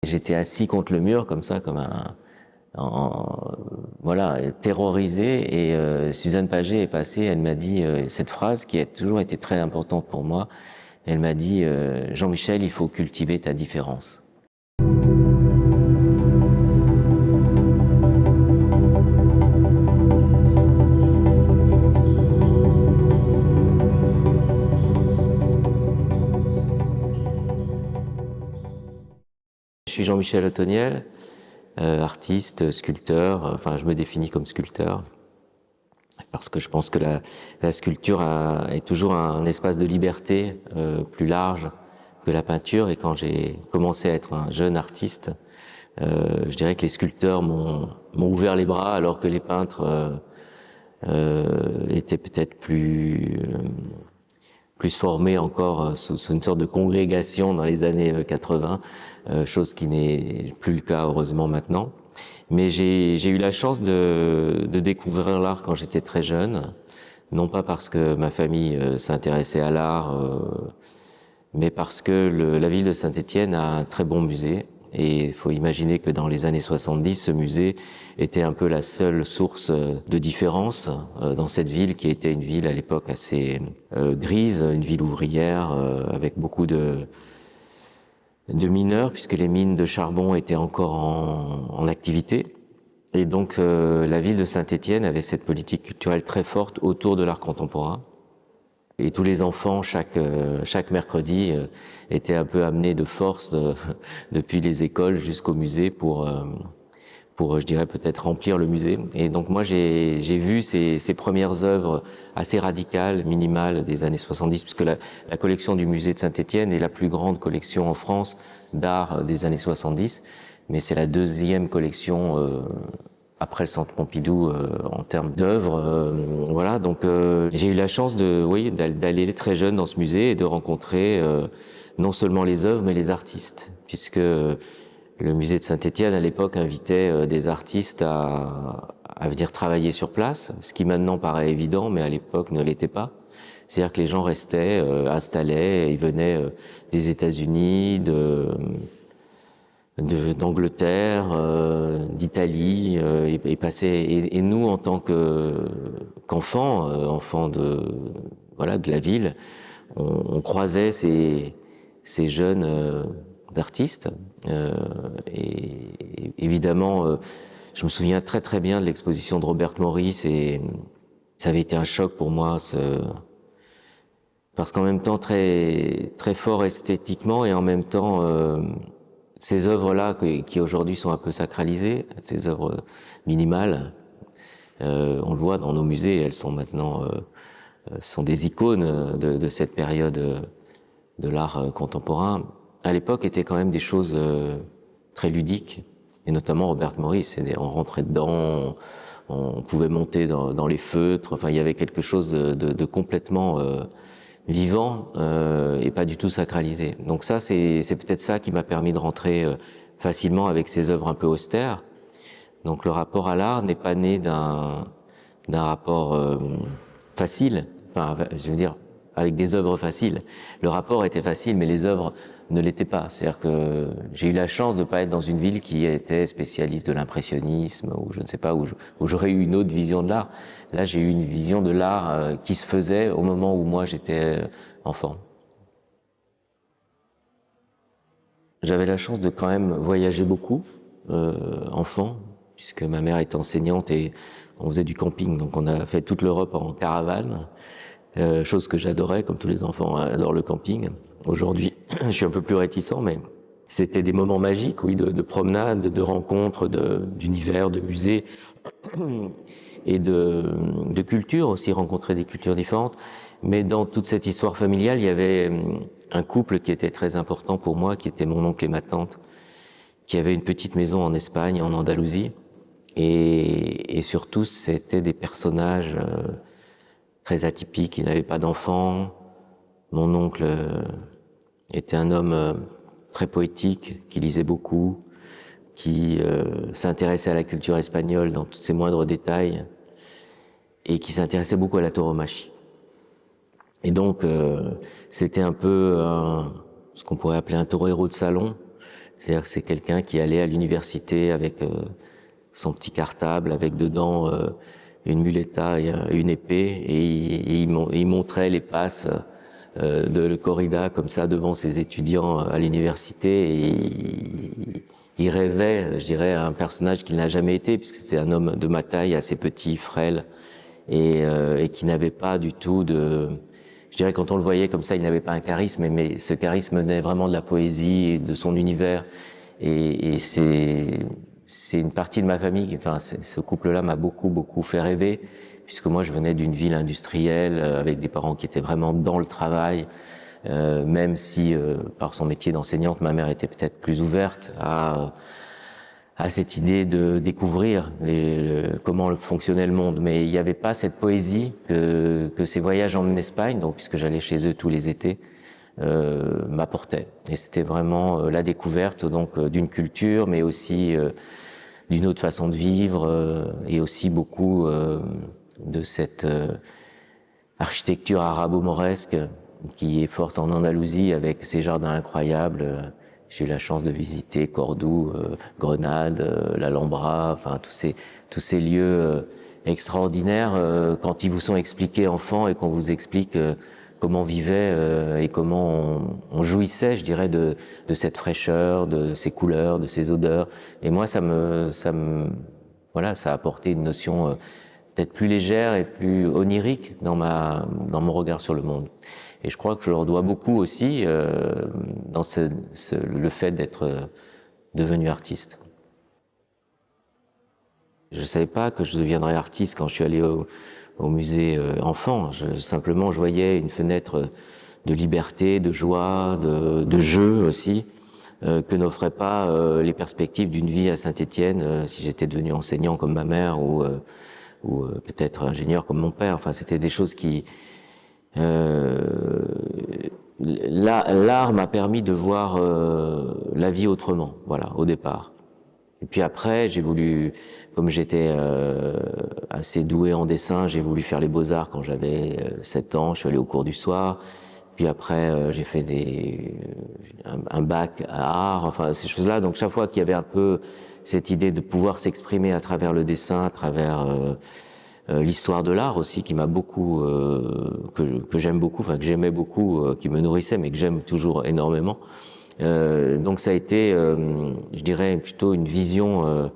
J'étais assis contre le mur comme ça, voilà, terrorisé. Et Suzanne Paget est passée, elle m'a dit cette phrase qui a toujours été très importante pour moi. Elle m'a dit Jean-Michel, il faut cultiver ta différence. Je suis Jean-Michel Othoniel, artiste, sculpteur. Enfin, je me définis comme sculpteur parce que je pense que la sculpture est toujours un espace de liberté plus large que la peinture. Et quand j'ai commencé à être un jeune artiste, je dirais que les sculpteurs m'ont ouvert les bras, alors que les peintres étaient peut-être plus formés encore sous une sorte de congrégation dans les années 80, chose qui n'est plus le cas heureusement maintenant. Mais j'ai eu la chance de découvrir l'art quand j'étais très jeune, non pas parce que ma famille s'intéressait à l'art, mais parce que la ville de Saint-Étienne a un très bon musée. Et il faut imaginer que dans les années 70, ce musée était un peu la seule source de différence dans cette ville qui était une ville à l'époque assez grise, une ville ouvrière avec beaucoup de mineurs, puisque les mines de charbon étaient encore en activité. Et donc la ville de Saint-Étienne avait cette politique culturelle très forte autour de l'art contemporain. Et tous les enfants, chaque mercredi, étaient un peu amenés de force depuis les écoles jusqu'au musée pour je dirais, peut-être remplir le musée. Et donc moi, j'ai vu ces premières œuvres assez radicales, minimales des années 70, puisque la collection du musée de Saint-Étienne est la plus grande collection en France d'art des années 70, mais c'est la deuxième collection après le Centre Pompidou en termes d'œuvres. Voilà, donc j'ai eu la chance d'aller très jeune dans ce musée et de rencontrer non seulement les œuvres, mais les artistes, puisque le musée de Saint-Étienne, à l'époque, invitait des artistes à venir travailler sur place, ce qui maintenant paraît évident, mais à l'époque ne l'était pas. C'est-à-dire que les gens restaient, installaient, ils venaient des États-Unis, d'Angleterre, d'Italie, et passaient. Et nous, en tant qu'enfants, enfants de la ville, on croisait ces jeunes d'artistes. Et évidemment, je me souviens très très bien de l'exposition de Robert Morris, et ça avait été un choc pour moi, parce qu'en même temps très très fort esthétiquement, et en même temps ces œuvres-là qui aujourd'hui sont un peu sacralisées, ces œuvres minimales, on le voit dans nos musées, elles sont maintenant sont des icônes de cette période de l'art contemporain. À l'époque, étaient quand même des choses très ludiques, et notamment Robert Morris. On rentrait dedans, on pouvait monter dans les feutres. Enfin, il y avait quelque chose de complètement vivant et pas du tout sacralisé. Donc ça, c'est peut-être ça qui m'a permis de rentrer facilement avec ces œuvres un peu austères. Donc le rapport à l'art n'est pas né d'un rapport facile. Enfin, je veux dire, avec des œuvres faciles. Le rapport était facile, mais les œuvres ne l'étaient pas. C'est-à-dire que j'ai eu la chance de ne pas être dans une ville qui était spécialiste de l'impressionnisme, ou je ne sais pas, où j'aurais eu une autre vision de l'art. Là, j'ai eu une vision de l'art qui se faisait au moment où moi j'étais enfant. J'avais la chance de quand même voyager beaucoup, enfant, puisque ma mère était enseignante et on faisait du camping, donc on a fait toute l'Europe en caravane. Chose que j'adorais, comme tous les enfants adorent le camping. Aujourd'hui, je suis un peu plus réticent, mais c'était des moments magiques, oui, de promenade, de rencontres, d'univers, de musées et de culture aussi, rencontrer des cultures différentes. Mais dans toute cette histoire familiale, il y avait un couple qui était très important pour moi, qui était mon oncle et ma tante, qui avait une petite maison en Espagne, en Andalousie. Et surtout, c'était des personnages très atypique, il n'avait pas d'enfant. Mon oncle était un homme très poétique, qui lisait beaucoup, qui s'intéressait à la culture espagnole dans tous ses moindres détails, et qui s'intéressait beaucoup à la tauromachie. Et donc, c'était un peu ce qu'on pourrait appeler un torero de salon, C'est-à-dire que c'est quelqu'un qui allait à l'université avec son petit cartable, avec dedans une muleta et une épée, et il montrait les passes de corrida comme ça devant ses étudiants à l'université, et il rêvait, je dirais, à un personnage qu'il n'a jamais été, puisque c'était un homme de ma taille, assez petit, frêle, et qui n'avait pas du tout de... Je dirais, quand on le voyait comme ça, il n'avait pas un charisme, mais ce charisme venait vraiment de la poésie et de son univers. Et c'est une partie de ma famille, enfin, ce couple-là m'a beaucoup fait rêver, puisque moi, je venais d'une ville industrielle, avec des parents qui étaient vraiment dans le travail, même si, par son métier d'enseignante, ma mère était peut-être plus ouverte à cette idée de découvrir comment fonctionnait le monde. Mais il n'y avait pas cette poésie que ces voyages en Espagne, donc puisque j'allais chez eux tous les étés, m'apportaient. Et c'était vraiment la découverte donc d'une culture, mais aussi d'une autre façon de vivre, et aussi beaucoup de cette architecture arabo-mauresque qui est forte en Andalousie, avec ses jardins incroyables. J'ai eu la chance de visiter Cordoue, Grenade, l'Alhambra, enfin tous ces lieux extraordinaires quand ils vous sont expliqués enfants et qu'on vous explique comment on vivait et comment on jouissait, je dirais, de cette fraîcheur, de ces couleurs, de ces odeurs. Et moi, voilà, ça a apporté une notion peut-être plus légère et plus onirique dans mon regard sur le monde. Et je crois que je leur dois beaucoup aussi dans le fait d'être devenu artiste. Je ne savais pas que je deviendrais artiste quand je suis allé au musée enfant. Simplement, je voyais une fenêtre de liberté, de joie, de jeu aussi, que n'offraient pas les perspectives d'une vie à Saint-Étienne si j'étais devenu enseignant comme ma mère ou peut-être ingénieur comme mon père. Enfin, c'était des choses qui... l'art m'a permis de voir la vie autrement, voilà, au départ. Et puis après, j'ai voulu, comme j'étais assez doué en dessin, j'ai voulu faire les beaux-arts quand j'avais 7 ans, je suis allé au cours du soir. Puis après, j'ai fait un bac à art, enfin ces choses-là. Donc chaque fois qu'il y avait un peu cette idée de pouvoir s'exprimer à travers le dessin, à travers l'histoire de l'art aussi, qui m'a beaucoup, que j'aime beaucoup, enfin que j'aimais beaucoup, qui me nourrissait, mais que j'aime toujours énormément. Donc ça a été, je dirais, plutôt une vision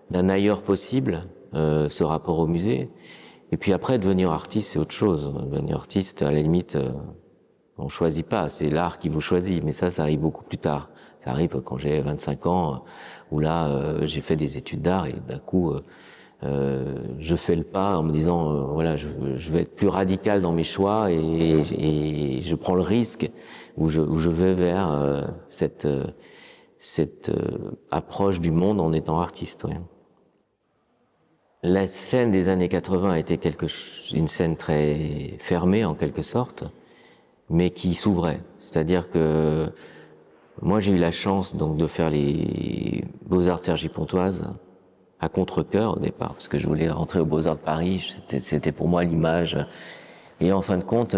d'un ailleurs possible, ce rapport au musée. Et puis après, devenir artiste, c'est autre chose. Devenir artiste, à la limite, on choisit pas, c'est l'art qui vous choisit. Mais ça arrive beaucoup plus tard. Ça arrive quand j'ai 25 ans, où là, j'ai fait des études d'art et d'un coup, je fais le pas en me disant, voilà, je vais être plus radical dans mes choix et je prends le risque où je vais vers cette approche du monde en étant artiste. Ouais. La scène des années 80 a été une scène très fermée en quelque sorte, mais qui s'ouvrait. C'est-à-dire que moi j'ai eu la chance donc de faire les Beaux-Arts de Cergy-Pontoise à contre-cœur au départ, parce que je voulais rentrer aux Beaux-Arts de Paris, c'était pour moi l'image. Et en fin de compte,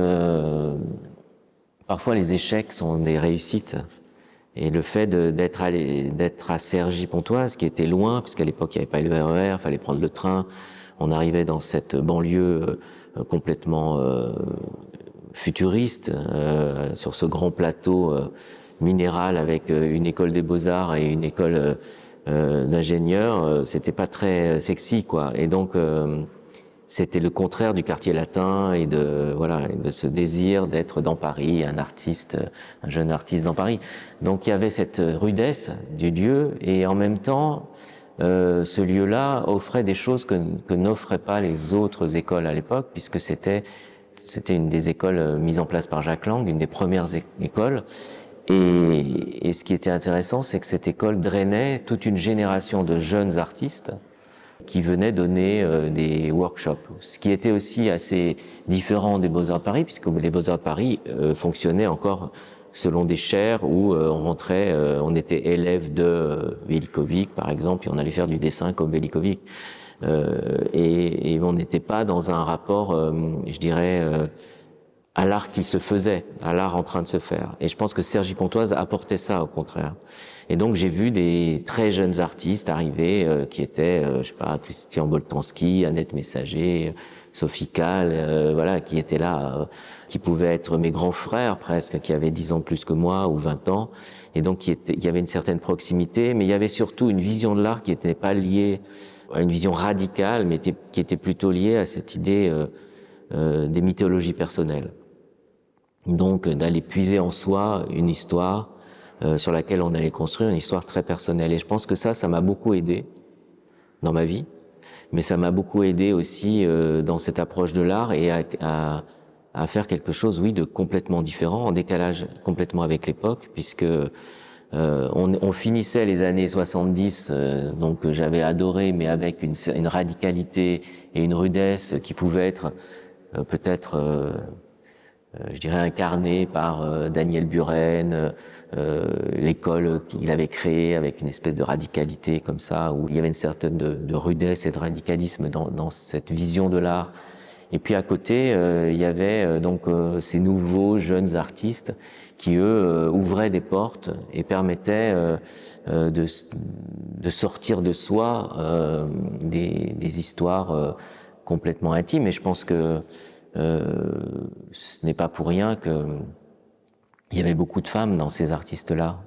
parfois les échecs sont des réussites. Et le fait d'être à Cergy-Pontoise, qui était loin, puisqu'à l'époque il n'y avait pas le RER, il fallait prendre le train, on arrivait dans cette banlieue complètement futuriste, sur ce grand plateau minéral avec une école des Beaux-Arts et une école d'ingénieurs, c'était pas très sexy, quoi. Et donc c'était le contraire du quartier latin et de ce désir d'être dans Paris, un jeune artiste dans Paris. Donc il y avait cette rudesse du lieu et en même temps ce lieu-là offrait des choses que n'offraient pas les autres écoles à l'époque, puisque c'était une des écoles mises en place par Jacques Lang, une des premières écoles. Et ce qui était intéressant, c'est que cette école drainait toute une génération de jeunes artistes qui venaient donner des workshops. Ce qui était aussi assez différent des Beaux-Arts de Paris, puisque les Beaux-Arts de Paris fonctionnaient encore selon des chaires où on était élève de Velikovic, par exemple, et on allait faire du dessin comme Velikovic. Et on n'était pas dans un rapport, je dirais, à l'art qui se faisait, à l'art en train de se faire. Et je pense que Cergy-Pontoise apportait ça, au contraire. Et donc j'ai vu des très jeunes artistes arriver qui étaient, je sais pas, Christian Boltanski, Annette Messager, Sophie Calle, voilà, qui étaient là, qui pouvaient être mes grands frères presque, qui avaient 10 ans de plus que moi ou 20 ans. Et donc il y avait une certaine proximité, mais il y avait surtout une vision de l'art qui n'était pas liée à une vision radicale, mais qui était plutôt liée à cette idée des mythologies personnelles. Donc d'aller puiser en soi une histoire sur laquelle on allait construire une histoire très personnelle. Et je pense que ça m'a beaucoup aidé dans ma vie, mais ça m'a beaucoup aidé aussi dans cette approche de l'art et à faire quelque chose, oui, de complètement différent, en décalage complètement avec l'époque, puisque on finissait les années 70, donc que j'avais adoré, mais avec une radicalité et une rudesse qui pouvaient être peut-être je dirais incarné par Daniel Buren, l'école qu'il avait créée avec une espèce de radicalité comme ça, où il y avait une certaine de rudesse et de radicalisme dans cette vision de l'art. Et puis à côté, il y avait ces nouveaux jeunes artistes qui, eux, ouvraient des portes et permettaient de sortir de soi des histoires complètement intimes. Et je pense que ce n'est pas pour rien que il y avait beaucoup de femmes dans ces artistes-là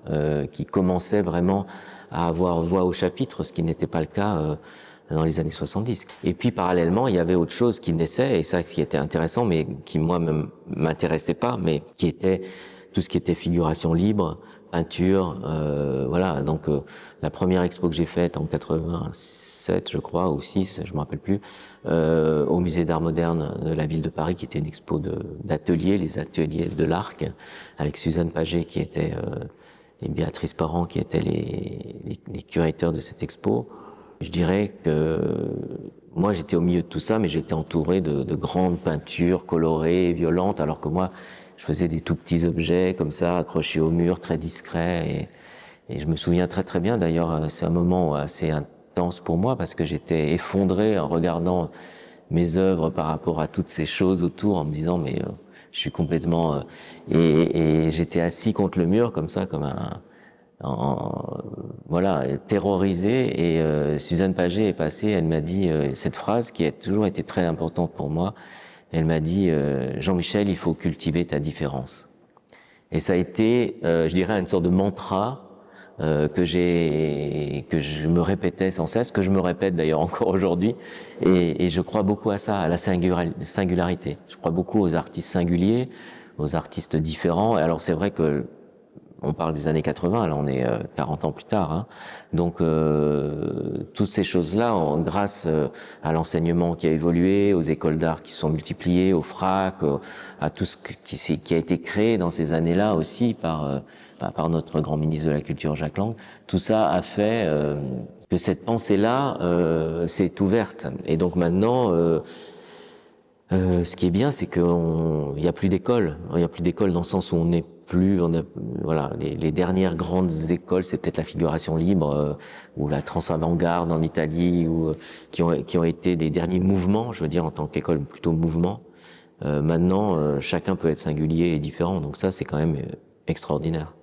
qui commençaient vraiment à avoir voix au chapitre, ce qui n'était pas le cas dans les années 70. Et puis parallèlement, il y avait autre chose qui naissait, et ça, ce qui était intéressant, mais qui moi m'intéressait pas, mais qui était tout ce qui était figuration libre, peinture, voilà. Donc la première expo que j'ai faite en 87, je crois, ou 6, je me rappelle plus, au musée d'art moderne de la ville de Paris, qui était une expo d'ateliers, les ateliers de l'Arc, avec Suzanne Paget qui était et Béatrice Parent qui étaient les curateurs de cette expo. Je dirais que moi j'étais au milieu de tout ça, mais j'étais entouré de grandes peintures colorées, violentes, alors que moi je faisais des tout petits objets comme ça, accrochés au mur, très discrets. Et je me souviens très très bien, d'ailleurs, c'est un moment assez intense pour moi parce que j'étais effondré en regardant mes œuvres par rapport à toutes ces choses autour, en me disant mais je suis complètement et j'étais assis contre le mur comme ça, comme voilà, terrorisé. Et Suzanne Paget est passée, elle m'a dit cette phrase qui a toujours été très importante pour moi. Elle m'a dit Jean-Michel, il faut cultiver ta différence. Et ça a été, je dirais, une sorte de mantra que je me répétais sans cesse, que je me répète d'ailleurs encore aujourd'hui. Et je crois beaucoup à ça, à la singularité. Je crois beaucoup aux artistes singuliers, aux artistes différents. Et alors c'est vrai que on parle des années 80, là on est 40 ans plus tard. Hein. Donc toutes ces choses-là, grâce à l'enseignement qui a évolué, aux écoles d'art qui se sont multipliées, au FRAC, à tout ce qui a été créé dans ces années-là aussi par notre grand ministre de la Culture Jacques Lang, tout ça a fait que cette pensée-là s'est ouverte. Et donc maintenant, ce qui est bien, c'est qu'il n'y a plus d'école. Il n'y a plus d'école dans le sens où voilà, les dernières grandes écoles, c'est peut-être la figuration libre ou la trans-avant-garde en Italie, ou qui ont été des derniers mouvements, je veux dire en tant qu'école plutôt mouvement. Maintenant, chacun peut être singulier et différent, donc ça c'est quand même extraordinaire.